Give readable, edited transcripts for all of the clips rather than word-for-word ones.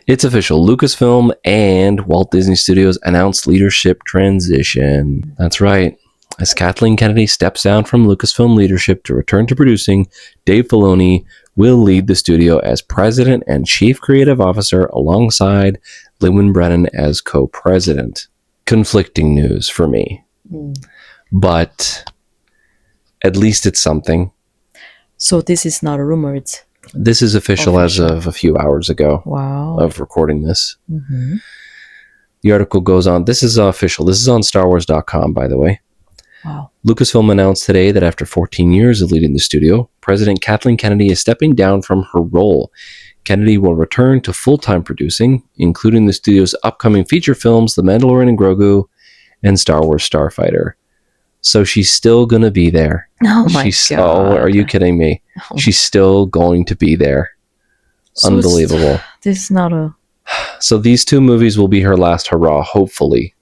It's official. Lucasfilm and Walt Disney Studios announced leadership transition. That's right. As Kathleen Kennedy steps down from Lucasfilm leadership to return to producing, Dave Filoni will lead the studio as president and chief creative officer alongside Lin Brennan as co-president. Conflicting news for me. But at least it's something. So this is not a rumor, it's This is official as of a few hours ago. Wow. Of recording this. The article goes on. This is official. This is on StarWars.com, by the way. Wow. Lucasfilm announced today that after 14 years of leading the studio, President Kathleen Kennedy is stepping down from her role. Kennedy will return to full-time producing, including the studio's upcoming feature films, The Mandalorian and Grogu, and Star Wars Starfighter. So she's still going to be there. Oh my God. Oh, are you kidding me? Oh. She's still going to be there. So Unbelievable. This is not a... So these two movies will be her last hurrah, hopefully.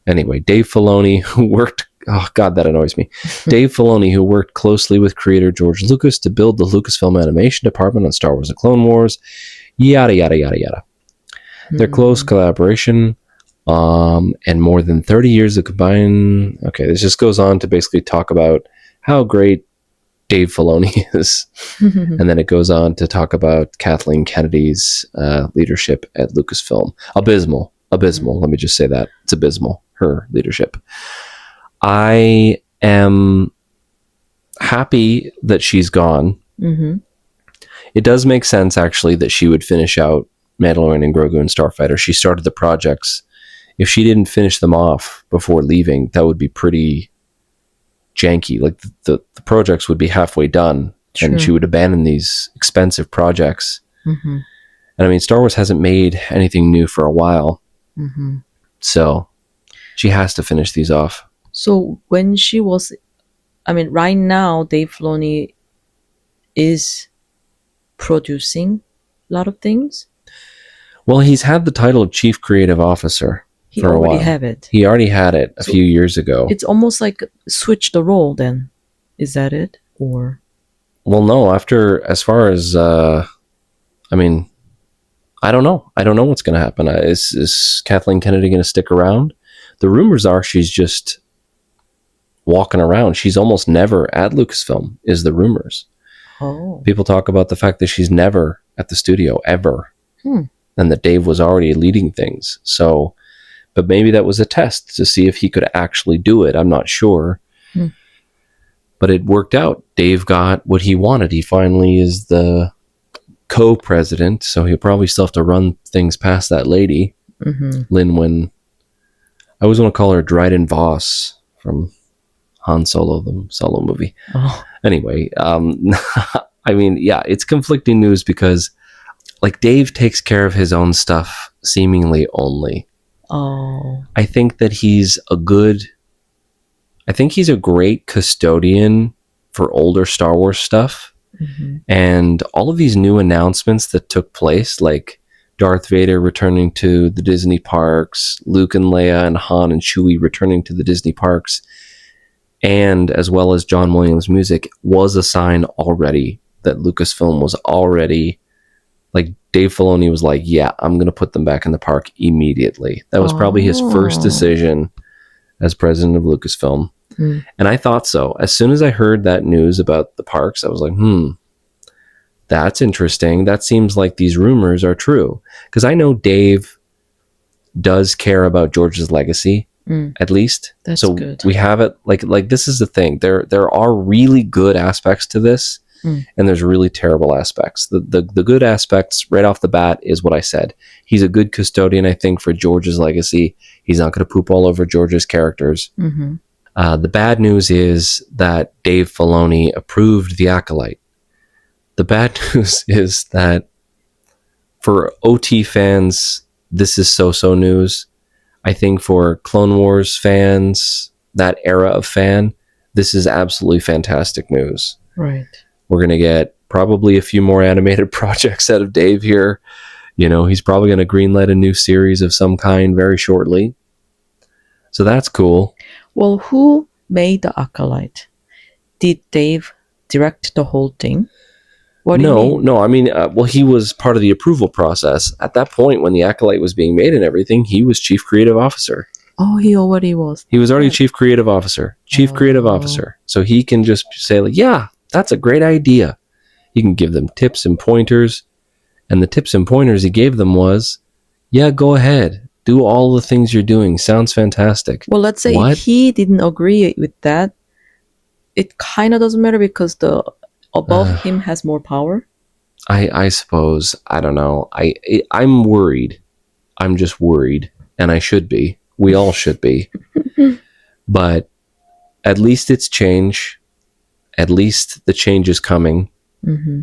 Anyway, Dave Filoni, who worked... Oh, God, that annoys me. Dave Filoni, who worked closely with creator George Lucas to build the Lucasfilm animation department on Star Wars: The Clone Wars, yada, yada, yada, yada. Their close collaboration and more than 30 years of combined... Okay, this just goes on to basically talk about how great Dave Filoni is. And then it goes on to talk about Kathleen Kennedy's leadership at Lucasfilm. Abysmal. Let me just say that. It's abysmal, her leadership. I am happy that she's gone. It does make sense, actually, that she would finish out Mandalorian and Grogu and Starfighter. She started the projects. If she didn't finish them off before leaving, that would be pretty janky. Like the projects would be halfway done. True. And she would abandon these expensive projects. And I mean, Star Wars hasn't made anything new for a while. So she has to finish these off. So when she was... I mean, right now, Dave Filoni is producing a lot of things. Well, he's had the title of Chief Creative Officer for a while. He already have it. He already had it a few years ago. It's almost like switch the role then. Is that it? Or... Well, no, as far as, I mean, I don't know. I don't know what's going to happen. Is Kathleen Kennedy going to stick around? The rumors are she's just walking around. She's almost never at Lucasfilm, is the rumors. Oh. People talk about the fact that she's never at the studio, ever. And that Dave was already leading things. So, but maybe that was a test to see if he could actually do it. I'm not sure. But it worked out. Dave got what he wanted. He finally is the co-president, so he'll probably still have to run things past that lady, Lin. I always want to call her Dryden Voss from Han Solo, the Solo movie. Anyway, I mean, yeah, it's conflicting news because, like, Dave takes care of his own stuff seemingly only. I think that he's a great custodian for older Star Wars stuff. And all of these new announcements that took place, like Darth Vader returning to the Disney parks, Luke and Leia and Han and Chewie returning to the Disney parks, and as well as John Williams' music, was a sign already that Lucasfilm was already, like, Dave Filoni was like, yeah, I'm going to put them back in the park immediately. That was probably his first decision as president of Lucasfilm. And I thought so. As soon as I heard that news about the parks, I was like, that's interesting. That seems like these rumors are true. Because I know Dave does care about George's legacy, at least. That's so good. We have it, like this is the thing. There are really good aspects to this, and there's really terrible aspects. The good aspects right off the bat is what I said. He's a good custodian, I think, for George's legacy. He's not going to poop all over George's characters. The bad news is that Dave Filoni approved The Acolyte. The bad news is that for OT fans, this is so-so news. I think for Clone Wars fans, that era of fan, this is absolutely fantastic news. Right. We're going to get probably a few more animated projects out of Dave here. You know, he's probably going to greenlight a new series of some kind very shortly. So that's cool. Well, who made The Acolyte? Did Dave direct the whole thing? What do you mean? No. I mean, well, he was part of the approval process at that point when the Acolyte was being made and everything. He was chief creative officer. Oh, he already was. He was already chief creative officer. So he can just say, like, yeah, that's a great idea. He can give them tips and pointers. And the tips and pointers he gave them was, yeah, go ahead. Do all the things you're doing. Sounds fantastic. Well, let's say if he didn't agree with that, it kind of doesn't matter because the above him has more power. I suppose. I don't know. I'm worried. I'm just worried. And I should be. We all should be. But at least it's change. At least the change is coming. Mm-hmm.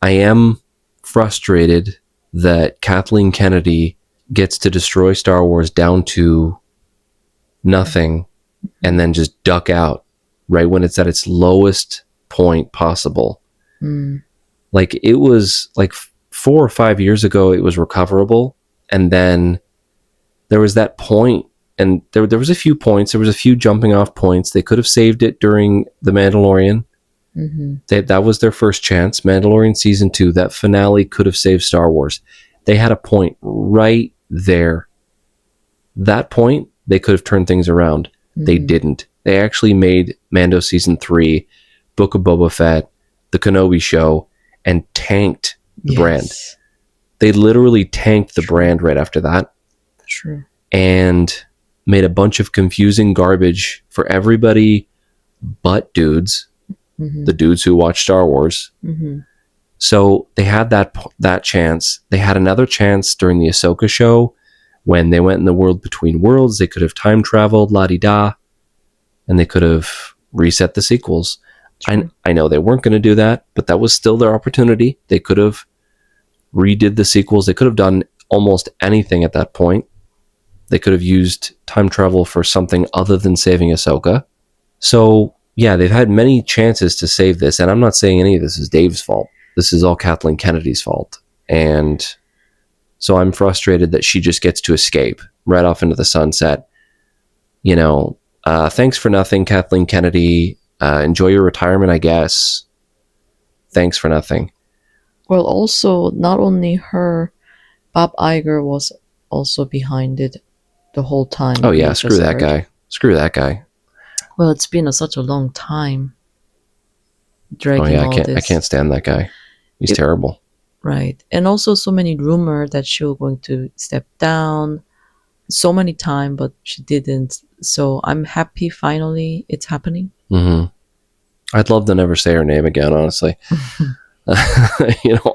I am frustrated that Kathleen Kennedy gets to destroy Star Wars down to nothing and then just duck out right when it's at its lowest point possible. Like, it was like 4 or 5 years ago, it was recoverable. And then there was that point, and there was a few points. There was a few jumping off points. They could have saved it during The Mandalorian. That was their first chance. Mandalorian Season 2, that finale could have saved Star Wars. They had a point right there. That point, they could have turned things around. They didn't. They actually made Mando Season 3, Book of Boba Fett, The Kenobi Show, and tanked the brand. They literally tanked the brand right after that. True. And made a bunch of confusing garbage for everybody but dudes. The dudes who watch Star Wars. So they had that chance. They had another chance during the Ahsoka show when they went in the world between worlds. They could have time traveled, la-di-da, and they could have reset the sequels. I know they weren't going to do that, but that was still their opportunity. They could have redid the sequels. They could have done almost anything at that point. They could have used time travel for something other than saving Ahsoka. So yeah, they've had many chances to save this, and I'm not saying any of this is Dave's fault. This is all Kathleen Kennedy's fault. And so I'm frustrated that she just gets to escape right off into the sunset. You know, thanks for nothing, Kathleen Kennedy. Enjoy your retirement, I guess. Thanks for nothing. Well, also, not only her, Bob Iger was also behind it the whole time. Oh, yeah, screw that guy. Screw that guy. Well, it's been such a long time dragging all this. I can't stand that guy. He's terrible. Right. And also so many rumors that she was going to step down so many times, but she didn't. So I'm happy finally it's happening. I'd love to never say her name again, honestly. You know,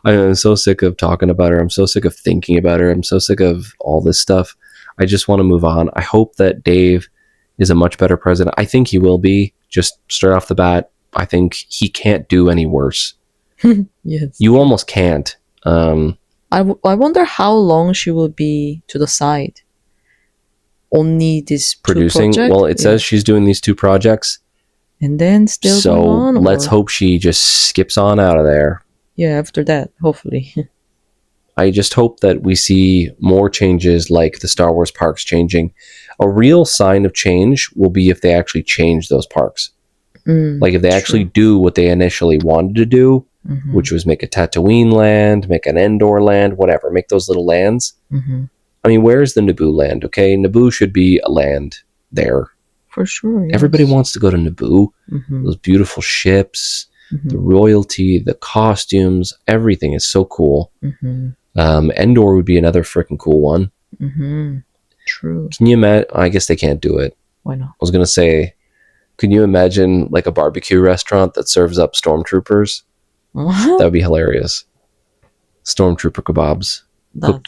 I'm so sick of talking about her. I'm so sick of thinking about her. I'm so sick of all this stuff. I just want to move on. I hope that Dave is a much better president. I think he will be. Just straight off the bat, I think he can't do any worse. Yes. You almost can't. I wonder how long she will be to the side. Only this producing. Well, it says she's doing these 2 projects. And then still so go on, let's hope she just skips on out of there. Yeah, after that, hopefully. I just hope that we see more changes like the Star Wars parks changing. A real sign of change will be if they actually change those parks. Like if they actually do what they initially wanted to do, which was make a Tatooine land, make an Endor land, whatever, make those little lands. I mean, where's the Naboo land? Okay, Naboo should be a land there. For sure. Yes. Everybody wants to go to Naboo. Those beautiful ships, the royalty, the costumes, everything is so cool. Endor would be another freaking cool one. True. Can you imagine? I guess they can't do it. Why not? I was going to say, can you imagine like a barbecue restaurant that serves up stormtroopers? That would be hilarious. Stormtrooper kebabs.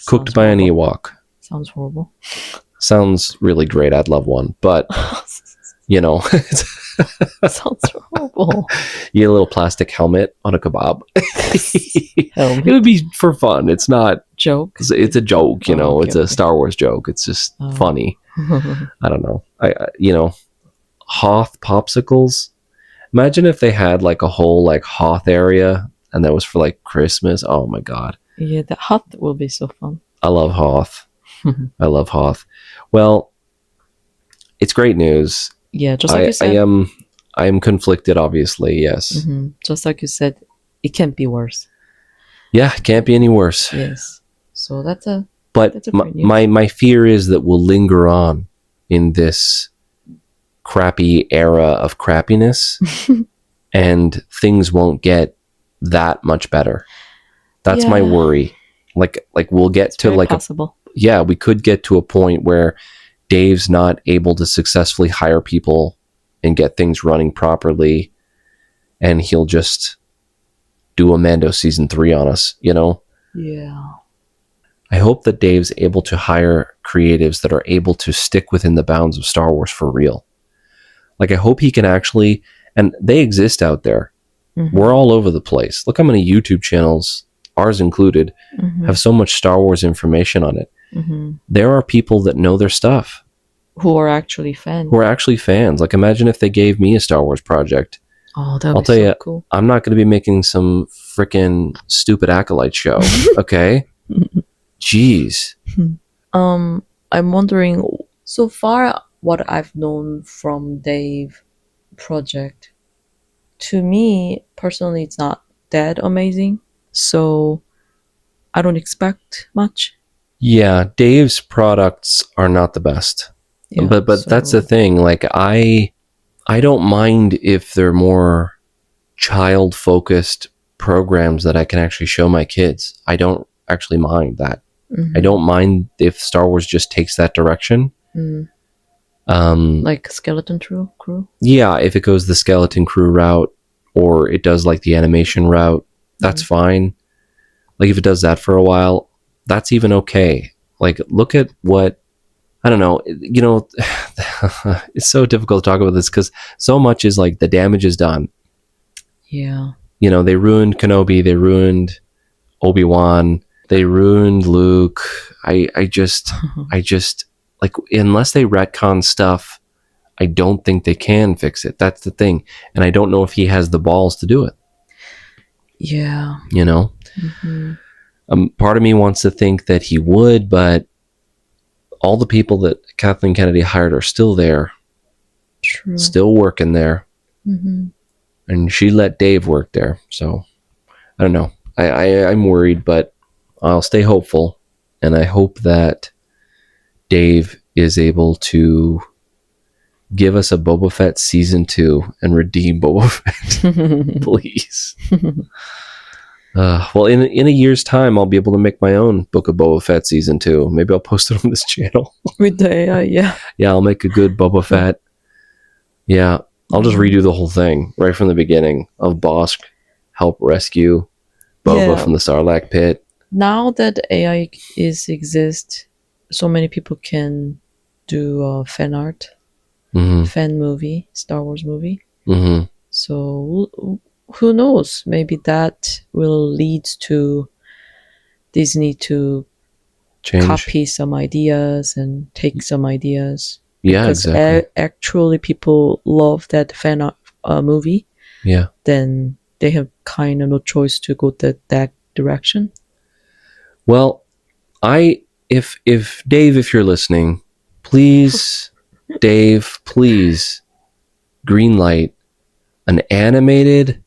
Cooked by an Ewok. Sounds horrible. Sounds really great. I'd love one. But, you know. Sounds horrible. You get a little plastic helmet on a kebab. It would be for fun. It's not... Joke? It's a joke, you know. Okay, it's a Star Wars joke. It's just funny. I don't know. You know, Hoth popsicles. Imagine if they had like a whole like Hoth area and that was for like Christmas. Oh my God. Yeah, the Hoth will be so fun. I love Hoth. I love Hoth. Well, it's great news. Yeah, just like you said. I am conflicted, obviously, yes. Just like you said, it can't be worse. Yeah, it can't be any worse. Yes. So that's a But great news. my fear is that we'll linger on in this crappy era of crappiness and things won't get that much better. That's my worry. Like we'll get it's to very like possible. we could get to a point where Dave's not able to successfully hire people and get things running properly, and he'll just do a Mando season 3 on us, you know? Yeah. I hope that Dave's able to hire creatives that are able to stick within the bounds of Star Wars for real. Like, I hope he can actually, and they exist out there. Mm-hmm. We're all over the place. Look how many YouTube channels, ours included, Mm-hmm. have so much Star Wars information on it. Mm-hmm. There are people that know their stuff. Who are actually fans. Who are actually fans. Like, imagine if they gave me a Star Wars project. Oh, that would I'll be tell so you, cool. I'm not going to be making some freaking stupid Acolyte show, okay? Jeez. I'm wondering, so far what I've known from Dave project, to me personally it's not that amazing. So I don't expect much. Yeah, Dave's products are not the best. Yeah, but that's the thing. Like, I don't mind if they're more child-focused programs that I can actually show my kids. I don't actually mind that. Mm-hmm. I don't mind if Star Wars just takes that direction. Like Skeleton Crew? Yeah, if it goes the Skeleton Crew route, or it does like the animation route, that's fine. Like, if it does that for a while, that's even okay. Like, look at what, I don't know, you know, it's so difficult to talk about this because so much is like the damage is done. Yeah. You know, they ruined Kenobi, they ruined Obi-Wan, they ruined Luke. I just like, unless they retcon stuff, I don't think they can fix it. That's the thing. And I don't know if he has the balls to do it. Yeah. You know? Part of me wants to think that he would, but all the people that Kathleen Kennedy hired are still there. True. Still working there. And she let Dave work there. So, I don't know. I'm worried, but I'll stay hopeful. And I hope that Dave is able to give us a Boba Fett season 2 and redeem Boba Fett. Please. Well, in a year's time, I'll be able to make my own Book of Boba Fett season 2. Maybe I'll post it on this channel. With the AI, yeah. Yeah, I'll make a good Boba Fett. Yeah, I'll just redo the whole thing right from the beginning of Bosk help rescue Boba from the Sarlacc pit. Now that AI exists, so many people can do fan art, fan movie, Star Wars movie. So who knows? Maybe that will lead to Disney to copy some ideas and take some ideas. Yeah, because exactly. Actually, people love that fan art movie. Yeah. Then they have kind of no choice to go that direction. Well, if Dave, if you're listening, please, Dave, please greenlight an animated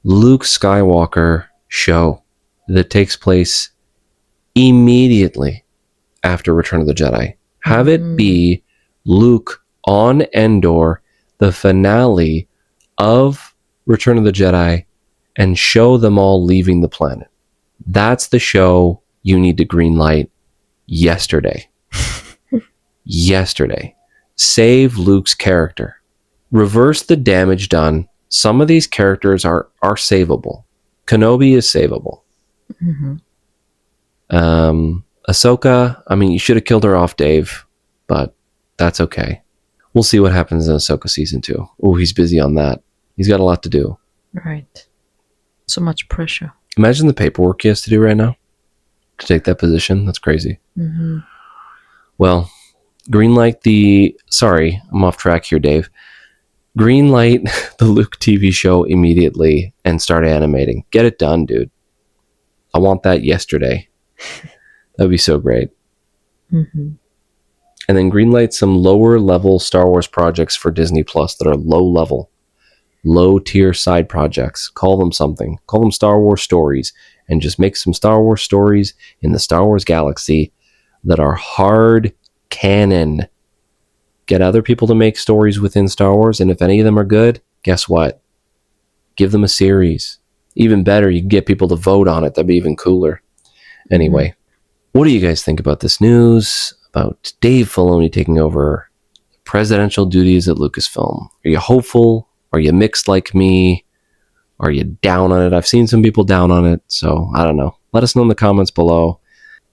Luke Skywalker show that takes place immediately after Return of the Jedi. Have it be Luke on Endor, the finale of Return of the Jedi, and show them all leaving the planet. That's the show you need to greenlight yesterday. Yesterday. Save Luke's character. Reverse the damage done. Some of these characters are savable. Kenobi is savable. Ahsoka, I mean, you should have killed her off, Dave, but that's okay. We'll see what happens in Ahsoka season 2. Oh, he's busy on that. He's got a lot to do. Right. So much pressure. Imagine the paperwork he has to do right now to take that position. That's crazy. Well, greenlight the... Sorry, I'm off track here, Dave. Greenlight the Luke TV show immediately and start animating. Get it done, dude. I want that yesterday. That'd be so great. And then greenlight some lower level Star Wars projects for Disney Plus that are low level. low-tier side projects. Call them something. Call them Star Wars stories, and just make some Star Wars stories in the Star Wars galaxy that are hard canon. Get other people to make stories within Star Wars, and if any of them are good, guess what? Give them a series. Even better, you can get people to vote on it. That'd be even cooler. Anyway, what do you guys think about this news? About Dave Filoni taking over presidential duties at Lucasfilm? Are you hopeful? Are you mixed like me? Are you down on it? I've seen some people down on it, so I don't know. Let us know in the comments below.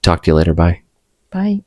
Talk to you later. Bye. Bye.